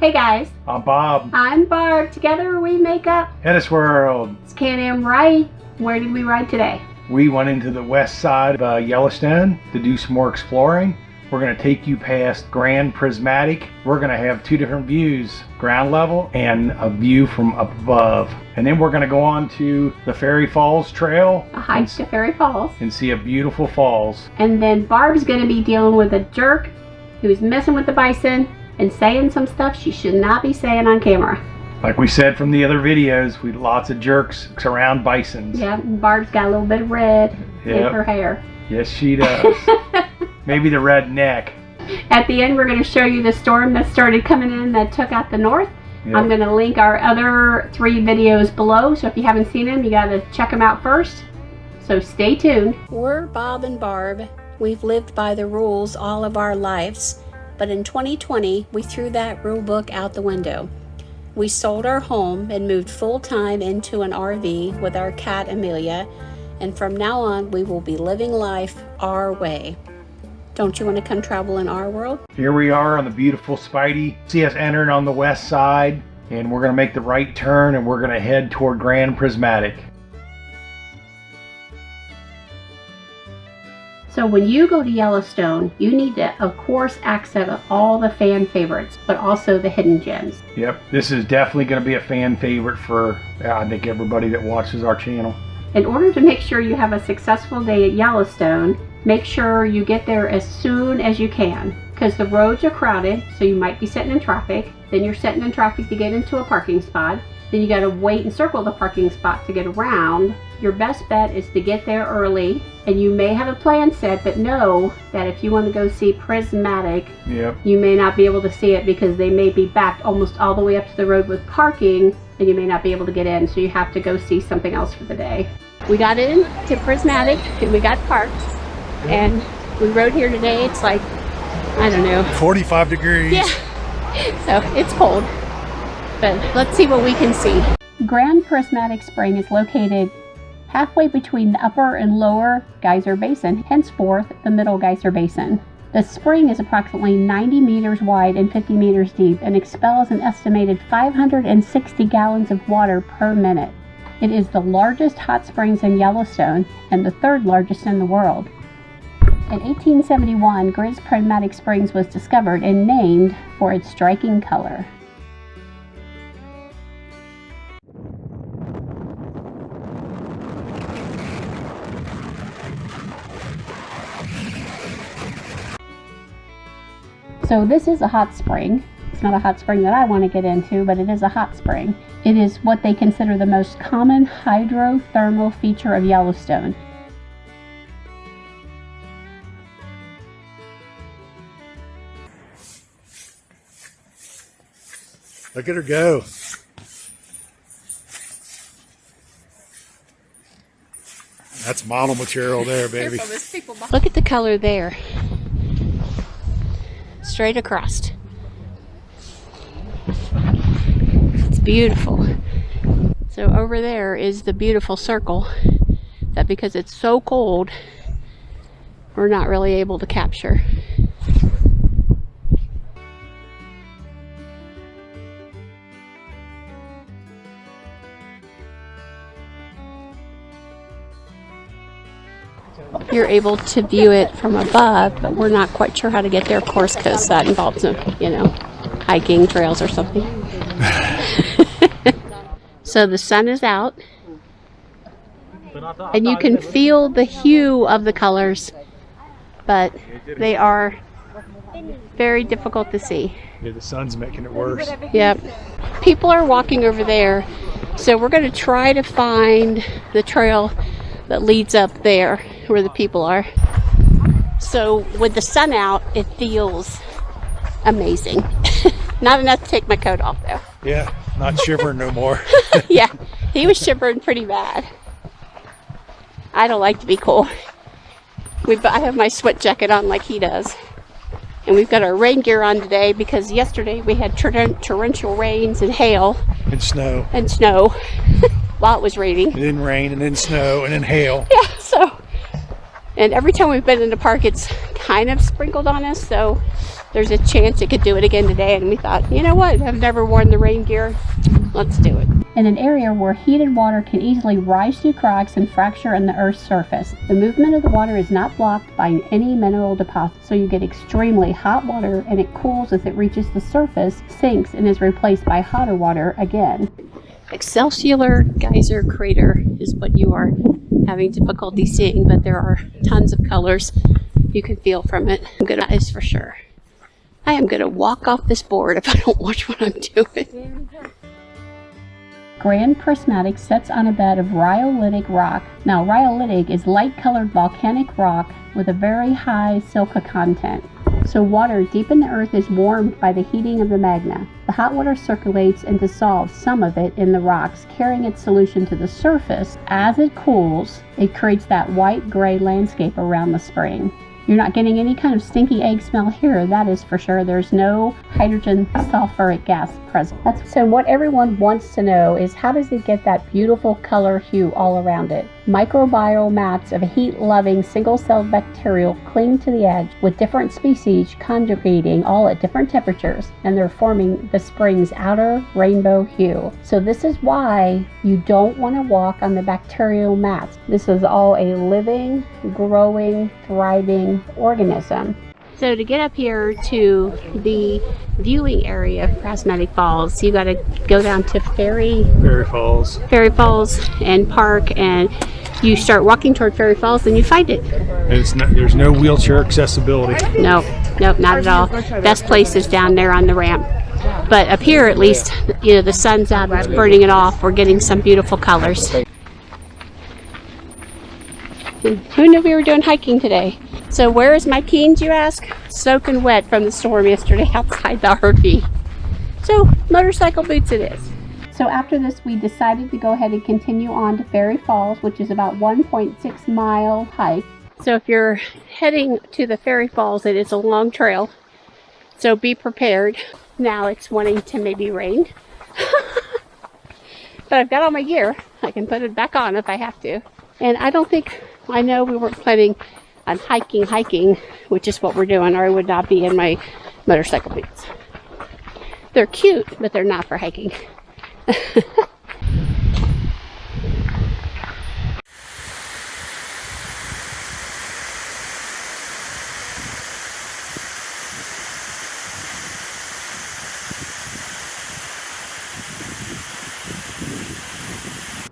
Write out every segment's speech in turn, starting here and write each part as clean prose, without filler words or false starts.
Hey guys. I'm Bob. I'm Barb. Together we make up HetteshWorld. It's CanAm Ride. Where did we ride today? We went into the west side of Yellowstone to do some more exploring. We're going to take you past Grand Prismatic. We're going to have two different views, ground level and a view from up above. And then we're going to go on to the Fairy Falls Trail. A hike to Fairy Falls. And see a beautiful falls. And then Barb's going to be dealing with a jerk who's messing with the bison and saying some stuff she should not be saying on camera. Like we said from the other videos, we lots of jerks around bisons. Yeah, Barb's got a little bit of red in her hair. Yes, she does. Maybe the red neck. At the end, we're going to show you the storm that started coming in that took out the north. Yep. I'm going to link our other 3 videos below, so if you haven't seen them, you got to check them out first. So stay tuned. We're Bob and Barb. We've lived by the rules all of our lives, but in 2020, we threw that rule book out the window. We sold our home and moved full-time into an RV with our cat Amelia, and from now on, we will be living life our way. Don't you want to come travel in our world? Here we are on the beautiful Spyder. See us entering on the west side, and we're going to make the right turn and we're going to head toward Grand Prismatic. So when you go to Yellowstone, you need to, of course, access all the fan favorites, but also the hidden gems. Yep, this is definitely going to be a fan favorite for, I think, everybody that watches our channel. In order to make sure you have a successful day at Yellowstone, make sure you get there as soon as you can, because the roads are crowded, so you might be sitting in traffic. Then you're sitting in traffic to get into a parking spot. Then you got to wait and circle the parking spot to get around. Your best bet is to get there early, and you may have a plan set, but know that if you want to go see Prismatic, you may not be able to see it because they may be backed almost all the way up to the road with parking, and you may not be able to get in, so you have to go see something else for the day. We got in to Prismatic and we got parked, and we rode here today. It's like, I don't know, 45 degrees. Yeah, so it's cold, but let's see what we can see. Grand Prismatic Spring is located halfway between the upper and lower geyser basin, henceforth the middle geyser basin. The spring is approximately 90 meters wide and 50 meters deep and expels an estimated 560 gallons of water per minute. It is the largest hot springs in Yellowstone and the 3rd largest in the world. In 1871, Grand Prismatic Springs was discovered and named for its striking color. So this is a hot spring. It's not a hot spring that I want to get into, but it is a hot spring. It is what they consider the most common hydrothermal feature of Yellowstone. Look at her go. That's model material there, baby. Look at the color there. Straight across. It's beautiful. So over there is the beautiful circle that, because it's so cold, we're not really able to capture. You're able to view it from above, but we're not quite sure how to get there, of course, because that involves some, hiking trails or something. So the sun is out, and you can feel the hue of the colors, but they are very difficult to see. Yeah, the sun's making it worse. Yep. People are walking over there, so we're going to try to find the trail that leads up there where the people are. So with the sun out, it feels amazing. Not enough to take my coat off though. Yeah, not shivering no more. Yeah, he was shivering pretty bad. I don't like to be cold. I have my sweat jacket on like he does. And we've got our rain gear on today because yesterday we had torrential rains and hail. And snow. And snow while it was raining. And then rain and then snow and then hail. Yeah, so. And every time we've been in the park, it's kind of sprinkled on us, so there's a chance it could do it again today. And we thought, you know what, I've never worn the rain gear, let's do it. In an area where heated water can easily rise through cracks and fracture in the Earth's surface, the movement of the water is not blocked by any mineral deposit, so you get extremely hot water and it cools as it reaches the surface, sinks, and is replaced by hotter water again. Excelsior Geyser Crater is what you are having difficulty seeing, but there are tons of colors you can feel from it. That is for sure. I am going to walk off this board if I don't watch what I'm doing. Grand Prismatic sits on a bed of rhyolitic rock. Now, rhyolitic is light-colored volcanic rock with a very high silica content. So water deep in the earth is warmed by the heating of the magma. The hot water circulates and dissolves some of it in the rocks, carrying its solution to the surface. As it cools, it creates that white-gray landscape around the spring. You're not getting any kind of stinky egg smell here, that is for sure. There's no hydrogen sulfuric gas present. So what everyone wants to know is, how does it get that beautiful color hue all around it? Microbial mats of heat-loving single-celled bacterial cling to the edge, with different species conjugating all at different temperatures, and they're forming the spring's outer rainbow hue. So this is why you don't want to walk on the bacterial mats. This is all a living, growing, thriving organism. So to get up here to the viewing area of Prismatic Falls, you got to go down to Fairy Falls and park, and you start walking toward Fairy Falls and you find it. There's no wheelchair accessibility. Nope, not at all. Best place is down there on the ramp. But up here, at least, you know, the sun's out, it's burning it off. We're getting some beautiful colors. And who knew we were doing hiking today? So where is my teens, you ask? Soaking wet from the storm yesterday outside the RV. So motorcycle boots it is. So after this, we decided to go ahead and continue on to Fairy Falls, which is about 1.6 mile hike. So if you're heading to the Fairy Falls, it is a long trail. So be prepared. Now it's wanting to maybe rain. But I've got all my gear. I can put it back on if I have to. And I know we weren't planning on hiking, which is what we're doing, or I would not be in my motorcycle boots. They're cute, but they're not for hiking.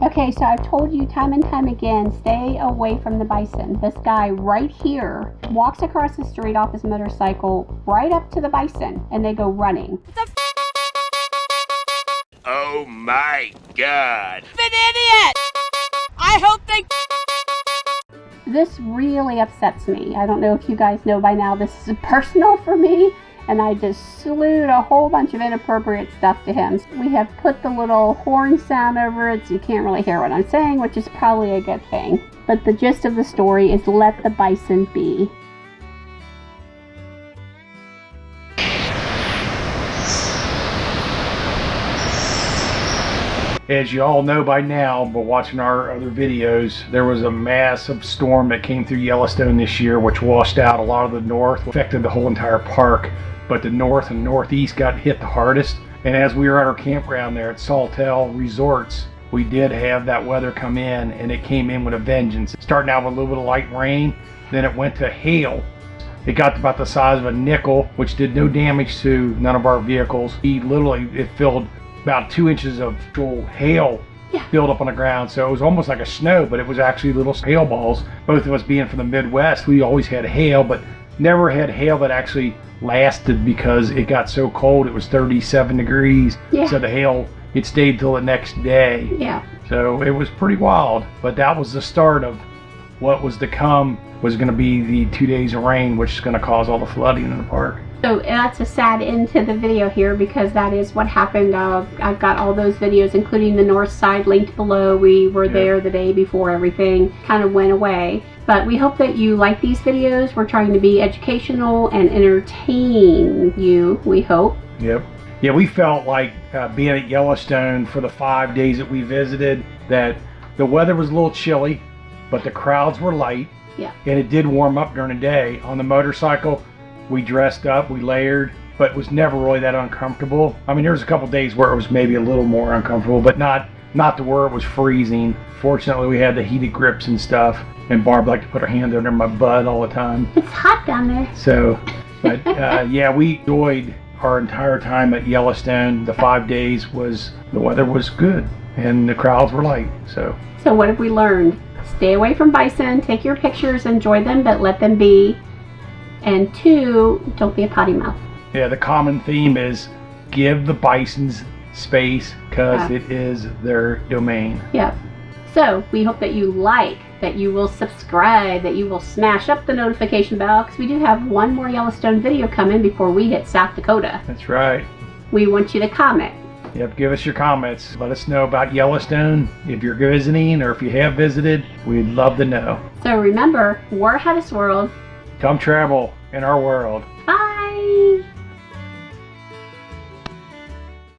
Okay, so I've told you time and time again, stay away from the bison. This guy right here walks across the street off his motorcycle right up to the bison, and they go running. Oh my God! An idiot! I hope they... This really upsets me. I don't know if you guys know by now, this is personal for me. And I just slewed a whole bunch of inappropriate stuff to him. We have put the little horn sound over it so you can't really hear what I'm saying, which is probably a good thing. But the gist of the story is, let the bison be. As you all know by now, but watching our other videos, there was a massive storm that came through Yellowstone this year, which washed out a lot of the north, affected the whole entire park. But the north and northeast got hit the hardest. And as we were at our campground there at Saltel Resorts, we did have that weather come in, and it came in with a vengeance. Starting out with a little bit of light rain, then it went to hail. It got about the size of a nickel, which did no damage to none of our vehicles. It filled about 2 inches of hail filled up on the ground. So it was almost like a snow, but it was actually little hail balls. Both of us being from the Midwest, we always had hail, but never had hail that actually lasted, because it got so cold. It was 37 degrees. Yeah. So the hail, it stayed till the next day. Yeah. So it was pretty wild. But that was the start of what was to come, was going to be the 2 days of rain, which is going to cause all the flooding in the park. So that's a sad end to the video here, because that is what happened. I've got all those videos, including the north side, linked below. We were there the day before everything kind of went away. But we hope that you like these videos. We're trying to be educational and entertain you, we hope. Yep. Yeah, we felt like being at Yellowstone for the 5 days that we visited, that the weather was a little chilly, but the crowds were light. Yeah. And it did warm up during the day. On the motorcycle, we dressed up, we layered, but it was never really that uncomfortable. I mean, there was a couple days where it was maybe a little more uncomfortable, but not to where it was freezing. Fortunately, we had the heated grips and stuff, and Barb liked to put her hand under my butt all the time. It's hot down there. So, but yeah, we enjoyed our entire time at Yellowstone. The 5 days the weather was good, and the crowds were light. So what have we learned? Stay away from bison, take your pictures, enjoy them, but let them be. And 2, don't be a potty mouth. yeah, the common theme is give the bisons space because it is their domain. Yep. So we hope that you like, that you will subscribe, that you will smash up the notification bell, because we do have one more Yellowstone video coming before we hit South Dakota. That's right. We want you to comment. Yep, give us your comments. Let us know about Yellowstone. If you're visiting or if you have visited, we'd love to know. So remember, we're HetteshWorld. Come travel in our world. Bye!